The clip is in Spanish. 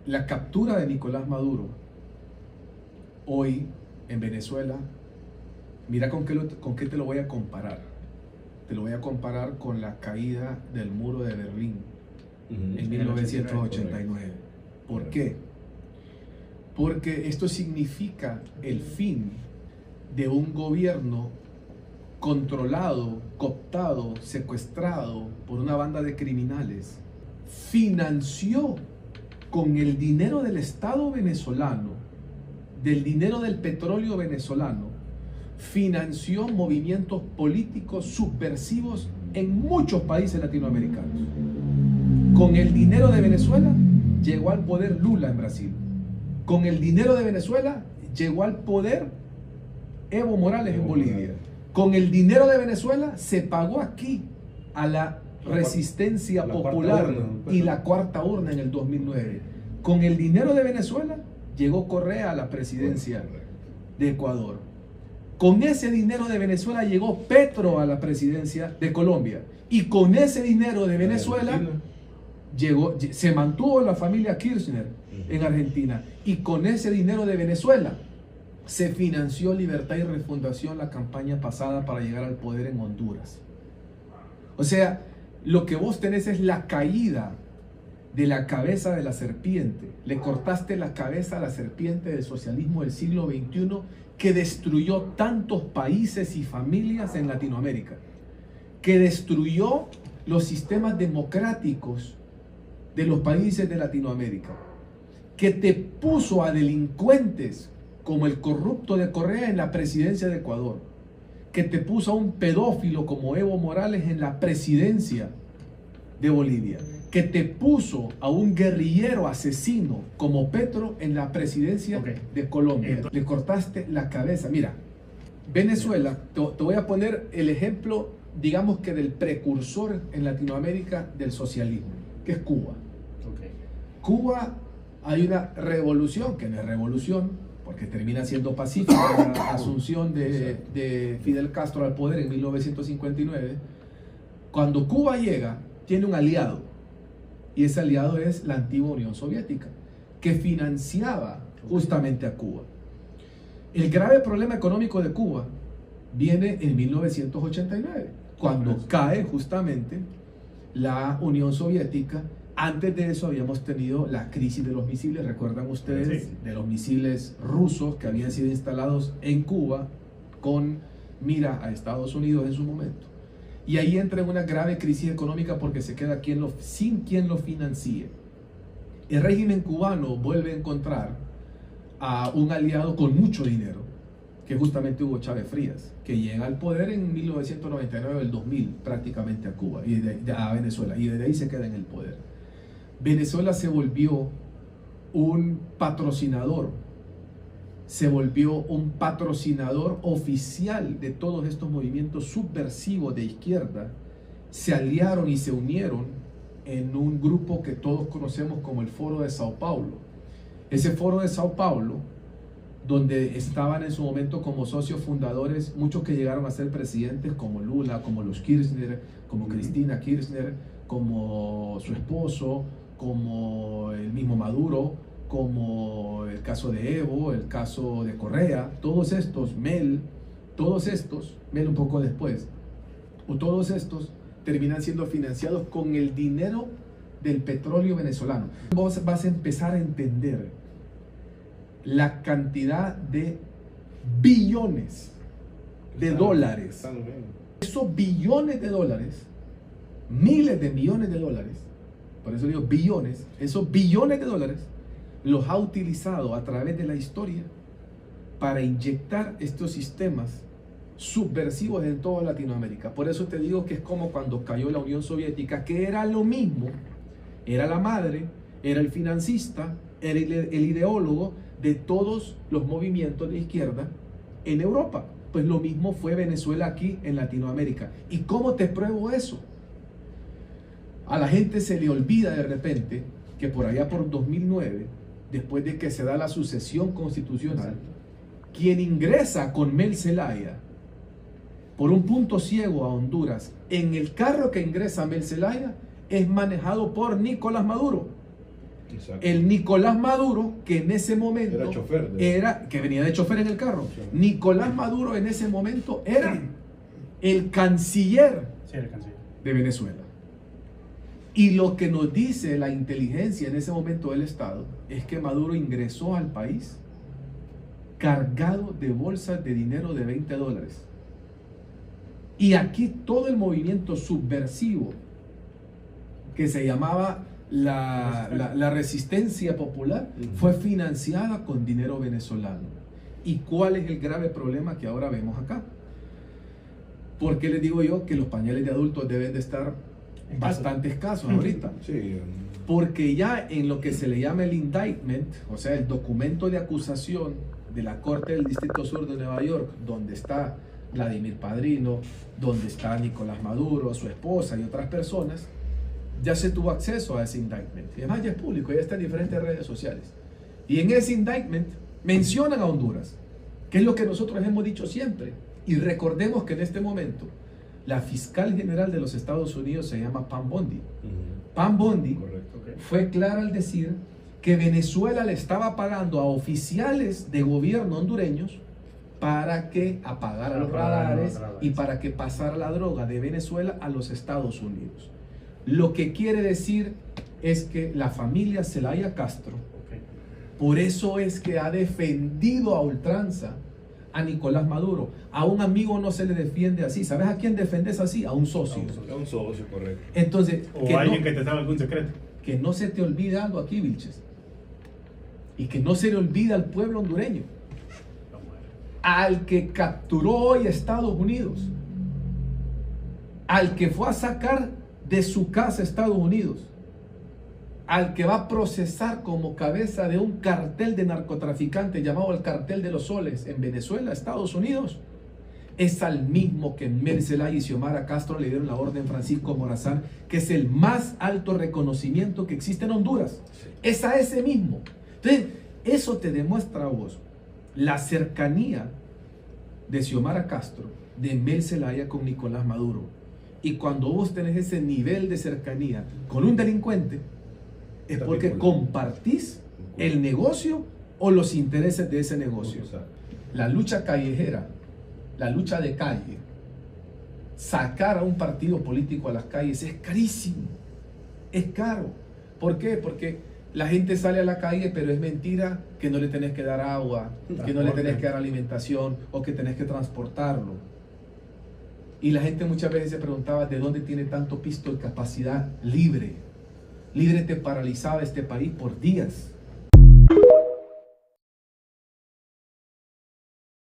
La captura de Nicolás Maduro hoy en Venezuela, mira con qué te lo voy a comparar. Te lo voy a comparar con la caída del muro de Berlín en 1989. ¿Por qué? Porque esto significa el fin de un gobierno controlado, cooptado, secuestrado por una banda de criminales. Financió con el dinero del Estado venezolano, del dinero del petróleo venezolano, financió movimientos políticos subversivos en muchos países latinoamericanos. Con el dinero de Venezuela llegó al poder Lula en Brasil. Con el dinero de Venezuela llegó al poder Evo Morales en Bolivia. Con el dinero de Venezuela se pagó aquí a la resistencia popular y la cuarta urna en el 2009. Con el dinero de Venezuela llegó Correa a la presidencia de Ecuador. Con ese dinero de Venezuela llegó Petro a la presidencia de Colombia. Y con ese dinero de Venezuela se mantuvo la familia Kirchner en Argentina. Y con ese dinero de Venezuela se financió Libertad y Refundación, la campaña pasada para llegar al poder en Honduras. O sea, lo que vos tenés es la caída de la cabeza de la serpiente. Le cortaste la cabeza a la serpiente del socialismo del siglo XXI que destruyó tantos países y familias en Latinoamérica, que destruyó los sistemas democráticos de los países de Latinoamérica, que te puso a delincuentes como el corrupto de Correa en la presidencia de Ecuador, que te puso a un pedófilo como Evo Morales en la presidencia de Bolivia, que te puso a un guerrillero asesino como Petro en la presidencia de Colombia. Le cortaste la cabeza. Mira, Venezuela, te voy a poner el ejemplo, digamos que del precursor en Latinoamérica del socialismo, que es Cuba. Cuba, hay una revolución, que no es revolución, porque termina siendo pacífica, la asunción de Fidel Castro al poder en 1959. Cuando Cuba llega, tiene un aliado, y ese aliado es la antigua Unión Soviética, que financiaba justamente a Cuba. El grave problema económico de Cuba viene en 1989, cuando cae justamente la Unión Soviética. Antes de eso habíamos tenido la crisis de los misiles, recuerdan ustedes, de los misiles rusos que habían sido instalados en Cuba con mira a Estados Unidos en su momento. Y ahí entra en una grave crisis económica porque se queda sin quien lo financie. El régimen cubano vuelve a encontrar a un aliado con mucho dinero, que es justamente Hugo Chávez Frías, que llega al poder en 1999, el 2000, prácticamente a Cuba, y a Venezuela, y desde ahí se queda en el poder. Venezuela se volvió un patrocinador, oficial de todos estos movimientos subversivos de izquierda. Se aliaron y se unieron en un grupo que todos conocemos como el Foro de Sao Paulo. Ese Foro de Sao Paulo, donde estaban en su momento como socios fundadores muchos que llegaron a ser presidentes como Lula, como los Kirchner, como Cristina Kirchner, como su esposo, como el mismo Maduro, como el caso de Evo, el caso de Correa, todos estos, Mel un poco después, todos estos terminan siendo financiados con el dinero del petróleo venezolano. Vos vas a empezar a entender la cantidad de billones de dólares. Esos billones de dólares, miles de millones de dólares, por eso digo billones, esos billones de dólares los ha utilizado a través de la historia para inyectar estos sistemas subversivos en toda Latinoamérica. Por eso te digo que es como cuando cayó la Unión Soviética, que era lo mismo, era la madre, era el financista, era el ideólogo de todos los movimientos de izquierda en Europa. Pues lo mismo fue Venezuela aquí en Latinoamérica. ¿Y cómo te pruebo eso? A la gente se le olvida de repente que por allá por 2009, después de que se da la sucesión constitucional, quien ingresa con Mel Zelaya por un punto ciego a Honduras, en el carro que ingresa Mel Zelaya, es manejado por Nicolás Maduro. Exacto. El Nicolás Maduro, que en ese momento Era chofer. que venía de chofer en el carro. Sí. Nicolás Maduro en ese momento era el canciller Sí, el canciller. de Venezuela. Y lo que nos dice la inteligencia en ese momento del Estado es que Maduro ingresó al país cargado de bolsas de dinero de $20. Y aquí todo el movimiento subversivo que se llamaba la resistencia popular fue financiada con dinero venezolano. ¿Y cuál es el grave problema que ahora vemos acá? ¿Por qué les digo yo que los pañales de adultos deben de estar bastante escasos ahorita? Sí. Porque ya en lo que se le llama el indictment, o sea, el documento de acusación de la Corte del Distrito Sur de Nueva York, donde está Vladimir Padrino, donde está Nicolás Maduro, su esposa y otras personas, ya se tuvo acceso a ese indictment. Y además ya es público, ya está en diferentes redes sociales. Y en ese indictment mencionan a Honduras, que es lo que nosotros hemos dicho siempre. Y recordemos que en este momento la fiscal general de los Estados Unidos se llama Pam Bondi. Pam Bondi Correcto. fue clara al decir que Venezuela le estaba pagando a oficiales de gobierno hondureños para que apagaran los radares y para que pasara la droga de Venezuela a los Estados Unidos. Lo que quiere decir es que la familia Zelaya Castro, por eso es que ha defendido a ultranza a Nicolás Maduro. A un amigo no se le defiende así. ¿Sabes a quién defendes así? A un socio. Es un socio, correcto. Entonces, O alguien que te sabe algún secreto. que no se te olvide algo aquí, Vilches. Y que no se le olvide al pueblo hondureño. Al que capturó hoy Estados Unidos. Al que fue a sacar de su casa Estados Unidos. Al que va a procesar como cabeza de un cartel de narcotraficantes llamado el Cartel de los Soles en Venezuela, Estados Unidos, es al mismo que Mel Zelaya y Xiomara Castro le dieron la orden Francisco Morazán, que es el más alto reconocimiento que existe en Honduras. Es a ese mismo. Entonces, eso te demuestra a vos la cercanía de Xiomara Castro, de Mel Zelaya con Nicolás Maduro. Y cuando vos tenés ese nivel de cercanía con un delincuente, es porque compartís el negocio o los intereses de ese negocio. La lucha callejera, la lucha de calle, sacar a un partido político a las calles es carísimo, es caro. ¿Por qué? Porque la gente sale a la calle, pero es mentira que no le tenés que dar agua, que no le tenés que dar alimentación o que tenés que transportarlo. Y la gente muchas veces se preguntaba de dónde tiene tanto pisto y capacidad libre. Libre te paralizaba este país por días.